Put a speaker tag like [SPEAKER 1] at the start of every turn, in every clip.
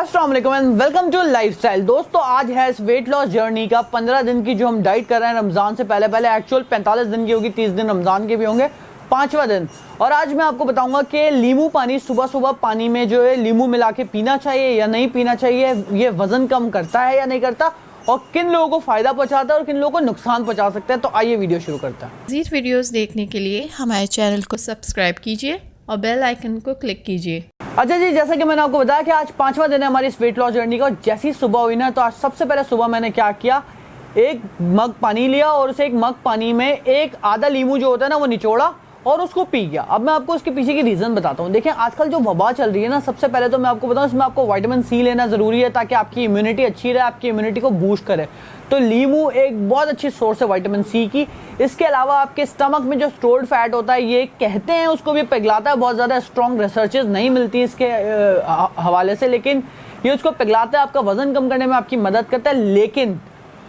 [SPEAKER 1] अस्सलाम वालेकुम and welcome to lifestyle. दोस्तों आज है इस वेट लॉस जर्नी का 15 दिन की जो हम डाइट कर रहे हैं रमज़ान से पहले एक्चुअल 45 दिन की होगी, 30 दिन रमज़ान के भी होंगे, 5वां दिन। और आज मैं आपको बताऊंगा कि नींबू पानी सुबह सुबह पानी में जो है नींबू मिला के पीना चाहिए या नहीं पीना चाहिए, ये वजन कम करता है या नहीं करता, और किन लोगों को फायदा पहुंचाता है और किन लोगों को नुकसान पहुंचा सकता है। तो आइए वीडियो शुरू करते हैं।
[SPEAKER 2] मज़ीद वीडियोस देखने के लिए हमारे चैनल को सब्सक्राइब कीजिए और बेल आइकन को क्लिक कीजिए।
[SPEAKER 1] अच्छा जी, जैसा कि मैंने आपको बताया कि आज 5वां दिन है हमारी इस वेट लॉस जर्नी का। जैसी सुबह हुई ना, तो आज सबसे पहले सुबह मैंने क्या किया, एक मग पानी लिया और उसे एक मग पानी में एक आधा नींबू जो होता है ना वो निचोड़ा और उसको पी गया। अब मैं आपको इसके पीछे की रीज़न बताता हूँ। देखिए आजकल जो वबा चल रही है ना, सबसे पहले तो मैं आपको बताऊँ इसमें आपको विटामिन सी लेना ज़रूरी है ताकि आपकी इम्यूनिटी अच्छी रहे, आपकी इम्यूनिटी को बूस्ट करे। तो नींबू एक बहुत अच्छी सोर्स है विटामिन सी की। इसके अलावा आपके स्टमक में जो स्टोर्ड फैट होता है, ये कहते हैं उसको भी पिघलाता है। बहुत ज़्यादा स्ट्रॉन्ग रिसर्चेज नहीं मिलती इसके हवाले से, लेकिन ये उसको पिघलाता है, आपका वजन कम करने में आपकी मदद करता है। लेकिन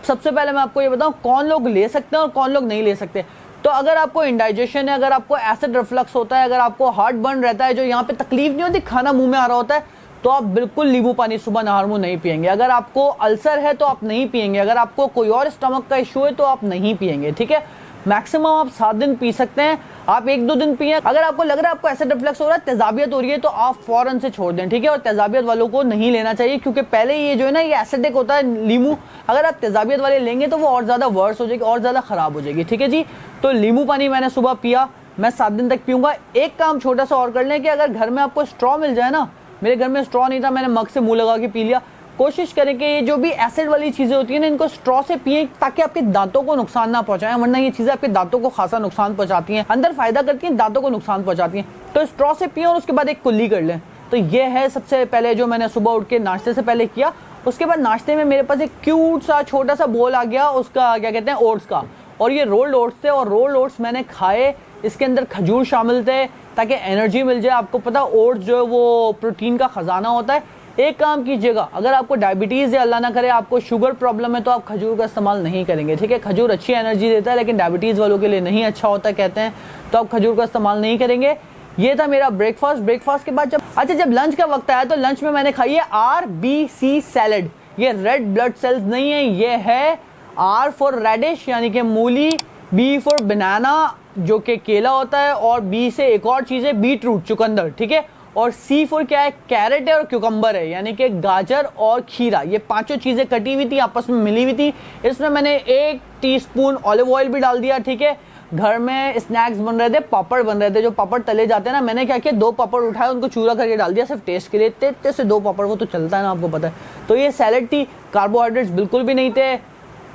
[SPEAKER 1] सबसे पहले मैं आपको ये बताऊँ कौन लोग ले सकते हैं और कौन लोग नहीं ले सकते। तो अगर आपको इंडाइजेशन है, अगर आपको एसिड रिफ्लक्स होता है, अगर आपको हार्ट बर्न रहता है, जो यहाँ पे तकलीफ नहीं होती, खाना मुंह में आ रहा होता है, तो आप बिल्कुल नींबू पानी सुबह नहार मुंह नहीं पिएंगे। अगर आपको अल्सर है तो आप नहीं पिएंगे। अगर आपको कोई और स्टमक का इशू है तो आप नहीं पिएंगे, ठीक है। मैक्सिमम आप 7 दिन पी सकते हैं, आप 1-2 दिन पिए। अगर आपको लग रहा है आपको एसिड रिफ्लक्स हो रहा है, तेजाबियत हो रही है, तो आप फौरन से छोड़ दें, ठीक है। और तेजाबियत वालों को नहीं लेना चाहिए, क्योंकि पहले ये जो है ना ये एसिडिक होता है नींबू। अगर आप तेजाबियत वाले लेंगे तो वो और ज़्यादा वर्स हो जाएगी, और ज़्यादा ख़राब हो जाएगी, ठीक है जी। तो नींबू पानी मैंने सुबह पिया, मैं 7 दिन तक पीऊँगा। एक काम छोटा सा और कर लें कि अगर घर में आपको स्ट्रॉ मिल जाए ना, मेरे घर में स्ट्रॉ नहीं था, मैंने मग से मुंह लगा के पी लिया। कोशिश करें कि ये जो भी एसिड वाली चीज़ें होती हैं ना, इनको स्ट्रॉ से पिएं ताकि आपके दांतों को नुकसान ना पहुंचाएं, वरना ये चीज़ें आपके दांतों को खासा नुकसान पहुंचाती हैं। अंदर फायदा करती हैं, दांतों को नुकसान पहुंचाती हैं। तो स्ट्रॉ से पिएं और उसके बाद एक कुल्ली कर लें। तो ये है सबसे पहले जो मैंने सुबह उठ के नाश्ते से पहले किया। उसके बाद नाश्ते में मेरे पास एक क्यूट सा छोटा सा बोल आ गया, उसका क्या कहते हैं, ओट्स का। और ये रोल्ड ओट्स थे, और रोल्ड ओट्स मैंने खाए। इसके अंदर खजूर शामिल थे ताकि एनर्जी मिल जाए। आपको पता ओट्स जो है वो प्रोटीन का खजाना होता है। एक काम कीजिएगा, अगर आपको डायबिटीज़ या अल्लाह ना करे आपको शुगर प्रॉब्लम है, तो आप खजूर का इस्तेमाल नहीं करेंगे, ठीक है। खजूर अच्छी एनर्जी देता है, लेकिन डायबिटीज़ वालों के लिए नहीं अच्छा होता कहते हैं, तो आप खजूर का इस्तेमाल नहीं करेंगे। ये था मेरा ब्रेकफास्ट के बाद जब लंच का वक्त आया, तो लंच में मैंने खाई है RBC सैलड। ये रेड ब्लड सेल्स नहीं है, ये है R फॉर रेडिश यानी कि मूली, B फॉर बनाना जो कि केला होता है, और B से एक और चीज़ है बीटरूट चुकंदर, ठीक है। और C फॉर क्या है, कैरेट है और क्यूकम्बर है, यानी कि गाजर और खीरा। ये पांचों चीज़ें कटी हुई थी, आपस में मिली हुई थी। इसमें मैंने 1 टीस्पून ऑलिव ऑयल भी डाल दिया, ठीक है। घर में स्नैक्स बन रहे थे, पापड़ बन रहे थे, जो पापड़ तले जाते हैं ना, मैंने क्या किया, 2 पापड़ उठाए, उनको चूरा करके डाल दिया सिर्फ टेस्ट के लिए। इतने से 2 पापड़ वो तो चलता है ना, आपको पता है। तो ये सैलड थी, कार्बोहाइड्रेट्स बिल्कुल भी नहीं थे,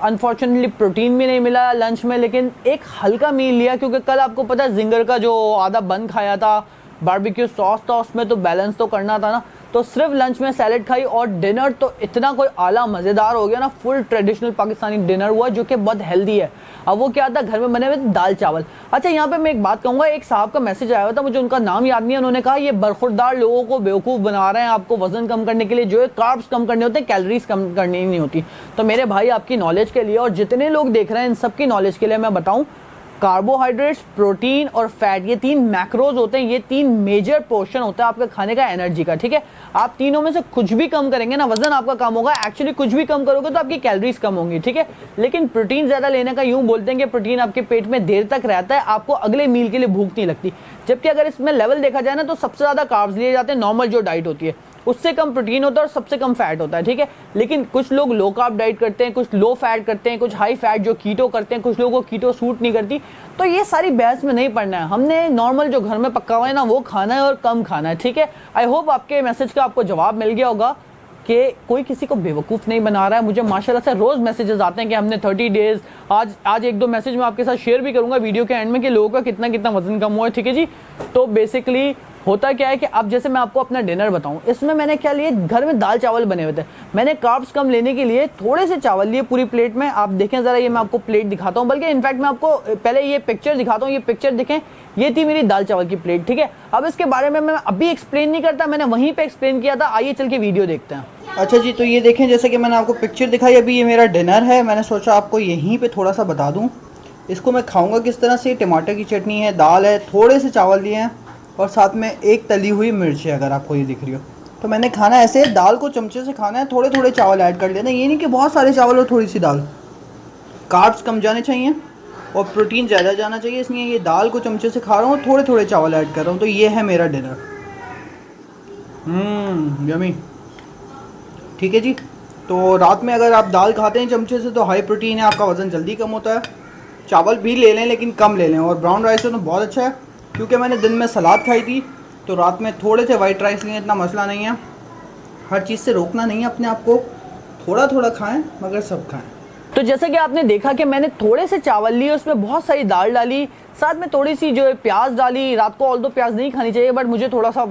[SPEAKER 1] अनफॉर्चुनेटली प्रोटीन भी नहीं मिला लंच में। लेकिन एक हल्का मील लिया, क्योंकि कल आपको पता है जिंगर का जो आधा बन खाया था, बारबेक्यू सॉस था उसमें, तो बैलेंस तो करना था ना। तो सिर्फ लंच में सैलड खाई, और डिनर तो इतना कोई आला मज़ेदार हो गया ना, फुल ट्रेडिशनल पाकिस्तानी डिनर हुआ, जो कि बहुत हेल्दी है। अब वो क्या था, घर में बने हुए दाल चावल। अच्छा, यहाँ पे मैं एक बात कहूँगा, एक साहब का मैसेज आया हुआ था, मुझे उनका नाम याद नहीं है। उन्होंने कहा ये बरखुरदार लोगों को बेवकूफ़ बना रहे हैं, आपको वजन कम करने के लिए जो है कार्ब्स कम करने होते हैं, कैलोरीज कम करनी नहीं होती। तो मेरे भाई आपकी नॉलेज के लिए और जितने लोग देख रहे हैं इन सबकी नॉलेज के लिए मैं बताऊँ, कार्बोहाइड्रेट्स, प्रोटीन और फैट, ये 3 मैक्रोज होते हैं, ये 3 मेजर पोर्शन होता है आपके खाने का एनर्जी का, ठीक है। आप तीनों में से कुछ भी कम करेंगे ना, वजन आपका कम होगा। एक्चुअली कुछ भी कम करोगे तो आपकी कैलोरीज कम होंगी, ठीक है। लेकिन प्रोटीन ज़्यादा लेने का यूं बोलते हैं कि प्रोटीन आपके पेट में देर तक रहता है, आपको अगले मील के लिए भूख नहीं लगती। जबकि अगर इसमें लेवल देखा जाए ना, तो सबसे ज़्यादा कार्ब्स लिए जाते हैं नॉर्मल जो डाइट होती है, उससे कम प्रोटीन होता है और सबसे कम फैट होता है, ठीक है। लेकिन कुछ लोग लो कार्ब डाइट करते हैं, कुछ लो फैट करते हैं, कुछ हाई फैट जो कीटो करते हैं, कुछ लोगों को कीटो सूट नहीं करती। तो ये सारी बहस में नहीं पड़ना है, हमने नॉर्मल जो घर में पक्का हुआ है ना वो खाना है और कम खाना है, ठीक है। आई होप आपके मैसेज का आपको जवाब मिल गया होगा कि कोई किसी को बेवकूफ़ नहीं बना रहा है। मुझे माशाल्लाह से रोज़ मैसेजेस आते हैं कि हमने 30 डेज़, आज 1-2 मैसेज मैं आपके साथ शेयर भी करूंगा वीडियो के एंड में कि लोगों का कितना वजन कम हुआ है, ठीक है जी। तो बेसिकली होता क्या है कि अब जैसे मैं आपको अपना डिनर बताऊं, इसमें मैंने क्या लिए, घर में दाल चावल बने हुए थे। मैंने कार्ब्स कम लेने के लिए थोड़े से चावल लिए पूरी प्लेट में। आप देखें ज़रा, ये मैं आपको प्लेट दिखाता हूं, बल्कि इनफैक्ट मैं आपको पहले ये पिक्चर दिखाता हूं। ये पिक्चर देखें, ये थी मेरी दाल चावल की प्लेट, ठीक है। अब इसके बारे में मैं अभी एक्सप्लेन नहीं करता, मैंने वहीं पर एक्सप्लेन किया था। आइए चल के वीडियो देखते हैं।
[SPEAKER 3] अच्छा जी, तो ये देखें, जैसे कि मैंने आपको पिक्चर दिखाई, अभी ये मेरा डिनर है। मैंने सोचा आपको यहीं पे थोड़ा सा बता दूं इसको मैं खाऊंगा किस तरह से। टमाटर की चटनी है, दाल है, थोड़े से चावल लिए हैं, और साथ में एक तली हुई मिर्च है, अगर आपको ये दिख रही हो। तो मैंने खाना ऐसे दाल को चमचे से खाना है, थोड़े थोड़े चावल ऐड कर लेना, ये नहीं कि बहुत सारे चावल और थोड़ी सी दाल। कार्ब्स कम जाने चाहिए और प्रोटीन ज़्यादा जाना चाहिए, इसलिए ये दाल को चमचे से खा रहा हूँ, थोड़े थोड़े चावल ऐड कर रहा हूँ। तो ये है मेरा डिनर। यमी। ठीक है जी। तो रात में अगर आप दाल खाते हैं चमचे से तो हाई प्रोटीन है, आपका वज़न जल्दी कम होता है। चावल भी ले लें लेकिन कम ले लें, और ब्राउन राइस तो बहुत अच्छा है, क्योंकि मैंने दिन में सलाद खाई थी तो रात में थोड़े से वाइट राइस लिए, इतना मसला नहीं है। हर चीज़ से रोकना नहीं है अपने आप को, थोड़ा थोड़ा खाएं मगर सब खाएं।
[SPEAKER 1] तो जैसे कि आपने देखा कि मैंने थोड़े से चावल लिए, उसमें बहुत सारी दाल डाली, साथ में थोड़ी सी जो है प्याज डाली। रात को ऑल्दो प्याज नहीं खानी चाहिए, बट मुझे थोड़ा सा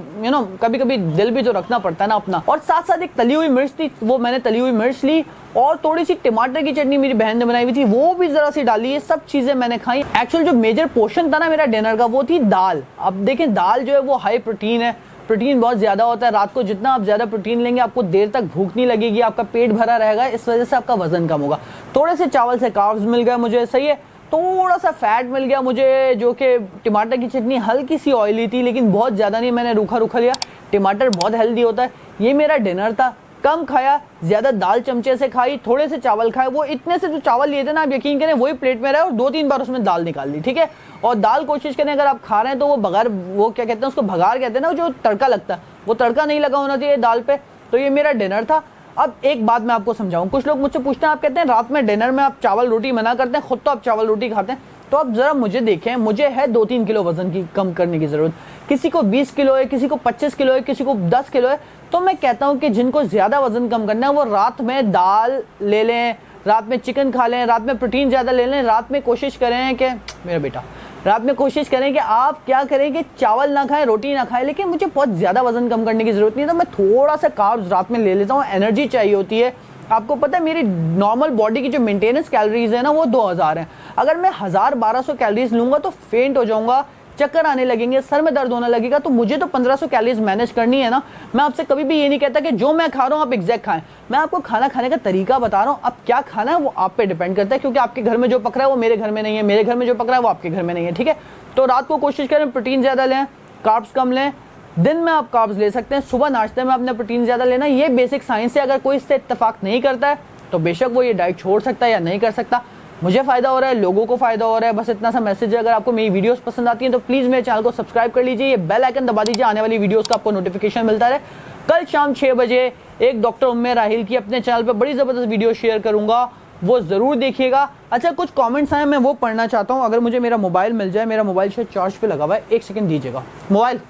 [SPEAKER 1] कभी कभी दिल भी तो रखना पड़ता है ना अपना। और साथ साथ एक तली हुई मिर्च थी, वो मैंने तली हुई मिर्च ली, और थोड़ी सी टमाटर की चटनी मेरी बहन ने बनाई हुई थी, वो भी जरा सी डाली। ये सब चीजें मैंने खाई। एक्चुअल जो मेजर पोर्शन था ना मेरा डिनर का, वो थी दाल। अब देखें, दाल जो है वो हाई प्रोटीन है, प्रोटीन बहुत ज़्यादा होता है। रात को जितना आप ज़्यादा प्रोटीन लेंगे आपको देर तक भूख नहीं लगेगी, आपका पेट भरा रहेगा, इस वजह से आपका वजन कम होगा। थोड़े से चावल से कार्ब्स मिल गए मुझे, सही है। थोड़ा सा फैट मिल गया मुझे, जो कि टमाटर की चटनी हल्की सी ऑयली थी, लेकिन बहुत ज़्यादा नहीं, मैंने रूखा रूखा लिया। टमाटर बहुत हेल्दी होता है। ये मेरा डिनर था, कम खाया, ज़्यादा दाल चमचे से खाई, थोड़े से चावल खाए। वो इतने से जो चावल लिए थे ना, आप यकीन करें वही प्लेट में रहे, और 2-3 बार उसमें दाल निकाल ली। ठीक है। और दाल कोशिश करें अगर आप खा रहे हैं तो वो बघार, वो क्या कहते हैं उसको, भगार कहते हैं ना, जो तड़का लगता है, वो तड़का नहीं लगा होना चाहिए दाल पे। तो ये मेरा डिनर था। अब एक बात मैं आपको समझाऊं, कुछ लोग मुझसे पूछते हैं, आप कहते हैं रात में डिनर में आप चावल रोटी मना करते हैं, खुद तो आप चावल रोटी खाते हैं। तो आप जरा मुझे देखें, मुझे है 2-3 किलो वजन की कम करने की जरूरत। किसी को 20 किलो है, किसी को 25 किलो है, किसी को 10 किलो है। तो मैं कहता हूं कि जिनको ज्यादा वजन कम करना है वो रात में दाल ले लें, रात में चिकन खा लें, रात में प्रोटीन ज्यादा ले लें। रात में कोशिश करें कि मेरा बेटा, रात में कोशिश करें कि आप क्या करें कि चावल ना खाएं, रोटी ना खाएं। लेकिन मुझे बहुत ज़्यादा वजन कम करने की ज़रूरत नहीं है, तो मैं थोड़ा सा कार्ब्स रात में ले लेता हूँ। एनर्जी चाहिए होती है। आपको पता है मेरी नॉर्मल बॉडी की जो मेंटेनेंस कैलोरीज है ना, वो 2000 है। अगर मैं 1000-1200 कैलोरीज लूँगा तो फेंट हो जाऊँगा, चक्कर आने लगेंगे, सर में दर्द होने लगेगा। तो मुझे तो 1500 कैलोरीज मैनेज करनी है ना। मैं आपसे कभी भी ये नहीं कहता कि जो मैं खा रहा हूँ आप एग्जैक्ट खाएं। मैं आपको खाना खाने का तरीका बता रहा हूँ। अब क्या खाना है वो आप पे डिपेंड करता है, क्योंकि आपके घर में जो पक रहा है वो मेरे घर में नहीं है, मेरे घर में जो पक रहा है वो आपके घर में नहीं है। ठीक है। तो रात को कोशिश करें प्रोटीन ज़्यादा लें, कार्ब्स कम लें। दिन में आप कार्ब्स ले सकते हैं, सुबह नाश्ते में आपने प्रोटीन ज़्यादा लेना। ये बेसिक साइंस है। अगर कोई इससे इत्तेफाक नहीं करता है तो बेशक वो ये डाइट छोड़ सकता है या नहीं कर सकता। मुझे फ़ायदा हो रहा है, लोगों को फ़ायदा हो रहा है, बस इतना सा मैसेज है। अगर आपको मेरी वीडियोस पसंद आती हैं तो प्लीज़ मेरे चैनल को सब्सक्राइब कर लीजिए, ये बेल आइकन दबा दीजिए, आने वाली वीडियोस का आपको नोटिफिकेशन मिलता रहे। कल शाम 6 बजे एक डॉक्टर उम्मे राहिल की अपने चैनल पर बड़ी ज़बरदस्त वीडियो शेयर करूँगा, वो ज़रूर देखिएगा। अच्छा, कुछ कमेंट्स आए, मैं वो पढ़ना चाहता हूँ। अगर मुझे मेरा मोबाइल मिल जाए, मेरा मोबाइल शायद चार्ज पे लगा हुआ है, 1 सेकंड दीजिएगा। मोबाइल,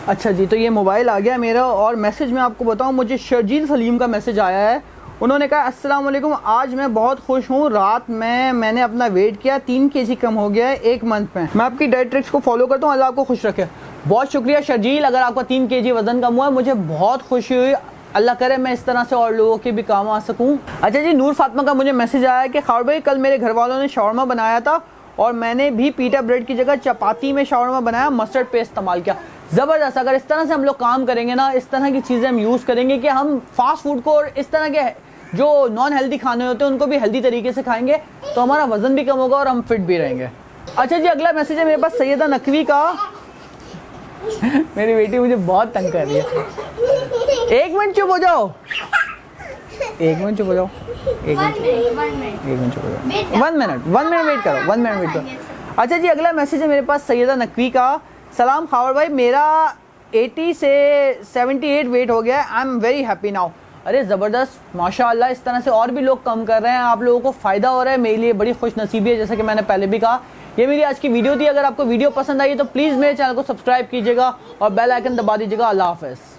[SPEAKER 1] अच्छा जी, तो ये मोबाइल आ गया मेरा। और मैसेज मैं आपको बताऊँ, मुझे शर्जील सलीम का मैसेज आया है। उन्होंने कहा अस्सलाम-ओ-अलैकुम, आज मैं बहुत खुश हूँ। रात में मैंने अपना वेट किया, 3 kg कम हो गया है 1 मंथ में। मैं आपकी डाइट ट्रिक्स को फॉलो करता हूँ, अल्लाह आपको खुश रखे। बहुत शुक्रिया शर्जील, अगर आपका 3 kg वजन कम हुआ है मुझे बहुत खुशी हुई। अल्लाह करे मैं इस तरह से और लोगों के भी काम आ सकूँ। अच्छा जी, नूर फातिमा का मुझे मैसेज आया कि खौर भाई, कल मेरे घर वालों ने शौरमा बनाया था और मैंने भी पीटा ब्रेड की जगह चपाती में शौरमा बनाया, मस्टर्ड पेस्ट इस्तेमाल किया। ज़बरदस्त। अगर इस तरह से हम लोग काम करेंगे ना, इस तरह की चीज़ें हम यूज़ करेंगे कि हम फास्ट फूड को और इस तरह के जो नॉन हेल्दी खाने होते हैं उनको भी हेल्दी तरीके से खाएंगे, तो हमारा वजन भी कम होगा और हम फिट भी रहेंगे। अच्छा जी, अगला मैसेज है मेरे पास सैयदा नकवी का। मेरी बेटी मुझे बहुत तंग कर रही है। 1 मिनट चुप हो जाओ, 1 मिनट चुप हो जाओ, 1 मिनट चुप हो जाओ, 1 मिनट वेट करो, 1 मिनट वेट करो। अच्छा जी, अगला मैसेज है मेरे पास सैयदा नकवी का। सलाम खावर भाई, मेरा 80 से 78 वेट हो गया है, I am very happy now. अरे ज़बरदस्त, माशाअल्लाह। इस तरह से और भी लोग कम कर रहे हैं, आप लोगों को फ़ायदा हो रहा है, मेरे लिए बड़ी खुश नसीबी है। जैसा कि मैंने पहले भी कहा, ये मेरी आज की वीडियो थी। अगर आपको वीडियो पसंद आई तो प्लीज़ मेरे चैनल को सब्सक्राइब कीजिएगा और बेल आइकन दबा दीजिएगा। अल्लाह हाफ़िज़।